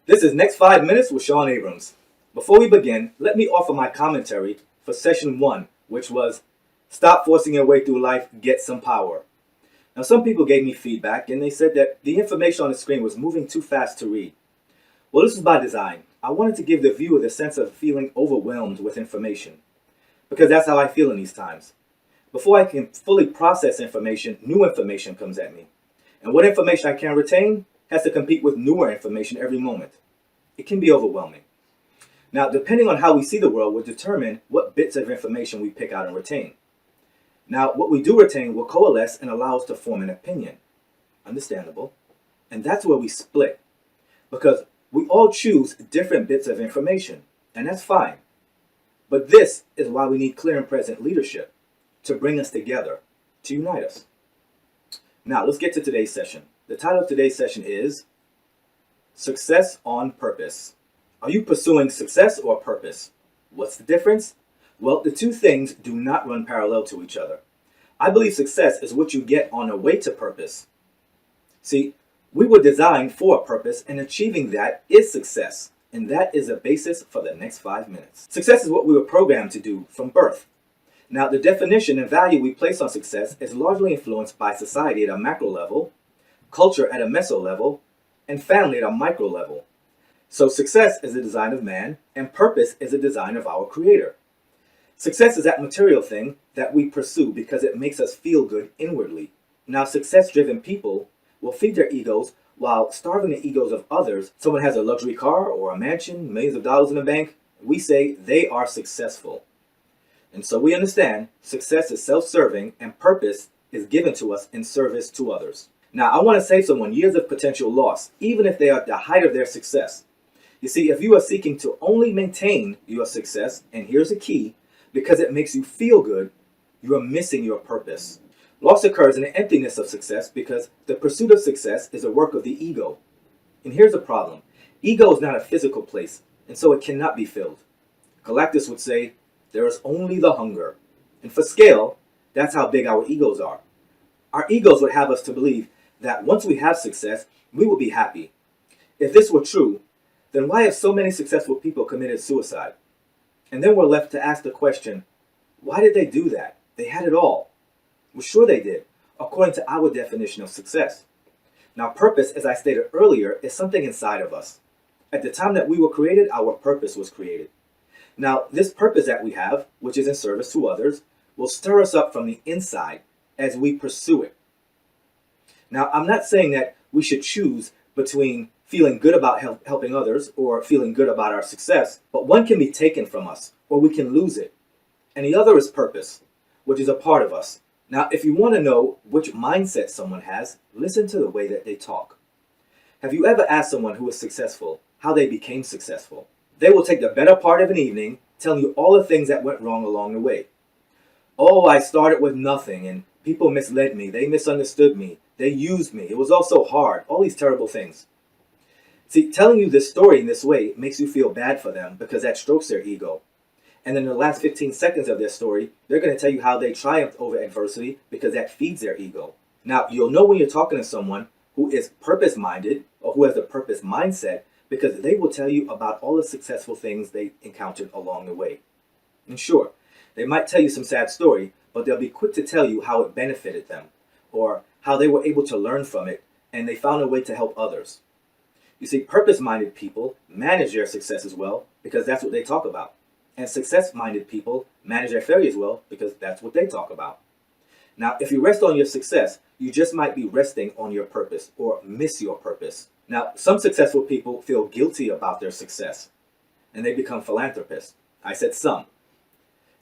This is Next 5 Minutes with Sean Abrams. Before we begin, let me offer my commentary for session 1, which was Stop Forcing Your Way Through Life, Get Some Power. Now, some people gave me feedback and they said that the information on the screen was moving too fast to read. Well, this was by design. I wanted to give the viewer the sense of feeling overwhelmed with information, because that's how I feel in these times. Before I can fully process information, new information comes at me. And what information I can retain has to compete with newer information every moment. It can be overwhelming. Now, depending on how we see the world will determine what bits of information we pick out and retain. Now, what we do retain will coalesce and allow us to form an opinion. Understandable. And that's where we split. Because we all choose different bits of information, and that's fine. But this is why we need clear and present leadership to bring us together, to unite us. Now, let's get to today's session. The title of today's session is Success on Purpose. Are you pursuing success or purpose? What's the difference? Well, the two things do not run parallel to each other. I believe success is what you get on the way to purpose. See, we were designed for a purpose, and achieving that is success. And that is the basis for the next 5 minutes. Success is what we were programmed to do from birth. Now, the definition and value we place on success is largely influenced by society at a macro level, culture at a meso level, and family at a micro level. So success is the design of man, and purpose is the design of our Creator. Success is that material thing that we pursue because it makes us feel good inwardly. Now, success-driven people will feed their egos while starving the egos of others. Someone has a luxury car or a mansion, millions of dollars in the bank. We say they are successful. And so we understand success is self-serving and purpose is given to us in service to others. Now, I want to save someone years of potential loss, even if they are at the height of their success. You see, if you are seeking to only maintain your success, and here's the key, because it makes you feel good, you are missing your purpose. Loss occurs in the emptiness of success because the pursuit of success is a work of the ego. And here's the problem. Ego is not a physical place, and so it cannot be filled. Galactus would say, there is only the hunger. And for scale, that's how big our egos are. Our egos would have us to believe that once we have success, we will be happy. If this were true, then why have so many successful people committed suicide? And then we're left to ask the question, why did they do that? They had it all. Well, sure they did, according to our definition of success. Now, purpose, as I stated earlier, is something inside of us. At the time that we were created, our purpose was created. Now, this purpose that we have, which is in service to others, will stir us up from the inside as we pursue it. Now, I'm not saying that we should choose between feeling good about helping others or feeling good about our success, but one can be taken from us or we can lose it. And the other is purpose, which is a part of us. Now, if you want to know which mindset someone has, listen to the way that they talk. Have you ever asked someone who is successful how they became successful? They will take the better part of an evening telling you all the things that went wrong along the way. Oh, I started with nothing and people misled me. They misunderstood me. They used me. It was all so hard. All these terrible things. See, telling you this story in this way makes you feel bad for them because that strokes their ego. And in the last 15 seconds of their story, they're going to tell you how they triumphed over adversity because that feeds their ego. Now, you'll know when you're talking to someone who is purpose-minded or who has a purpose mindset because they will tell you about all the successful things they encountered along the way. And sure, they might tell you some sad story, but they'll be quick to tell you how it benefited them or how they were able to learn from it and they found a way to help others. You see, purpose-minded people manage their success as well because that's what they talk about. And success-minded people manage their failure as well because that's what they talk about. Now, if you rest on your success, you just might be resting on your purpose or miss your purpose. Now, some successful people feel guilty about their success and they become philanthropists. I said some.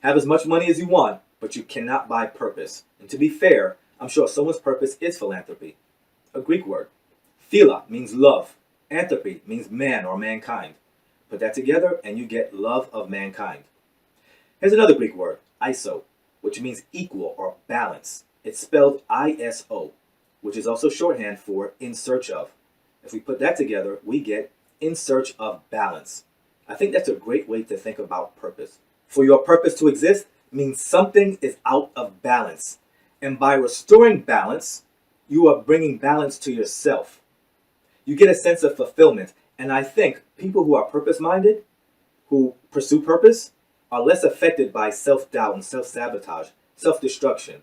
Have as much money as you want, but you cannot buy purpose. And to be fair, I'm sure someone's purpose is philanthropy. A Greek word. Phila means love. Anthropy means man or mankind. Put that together and you get love of mankind. Here's another Greek word, iso, which means equal or balance. It's spelled I-S-O, which is also shorthand for in search of. If we put that together, we get in search of balance. I think that's a great way to think about purpose. For your purpose to exist means something is out of balance. And by restoring balance, you are bringing balance to yourself. You get a sense of fulfillment And I think people who are purpose-minded, who pursue purpose, are less affected by self-doubt and self-sabotage, self-destruction.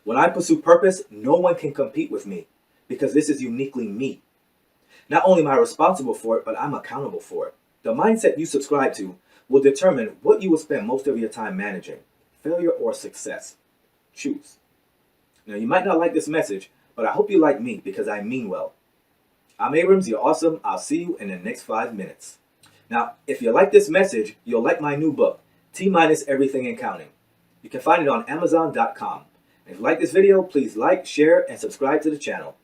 When I pursue purpose, no one can compete with me because this is uniquely me. Not only am I responsible for it, but I'm accountable for it. The mindset you subscribe to will determine what you will spend most of your time managing, failure or success. Choose. Now, you might not like this message, but I hope you like me because I mean well. I'm Abrams, you're awesome. I'll see you in the next 5 minutes. Now, if you like this message, you'll like my new book, T-Minus Everything and Counting. You can find it on Amazon.com. And if you like this video, please like, share, and subscribe to the channel.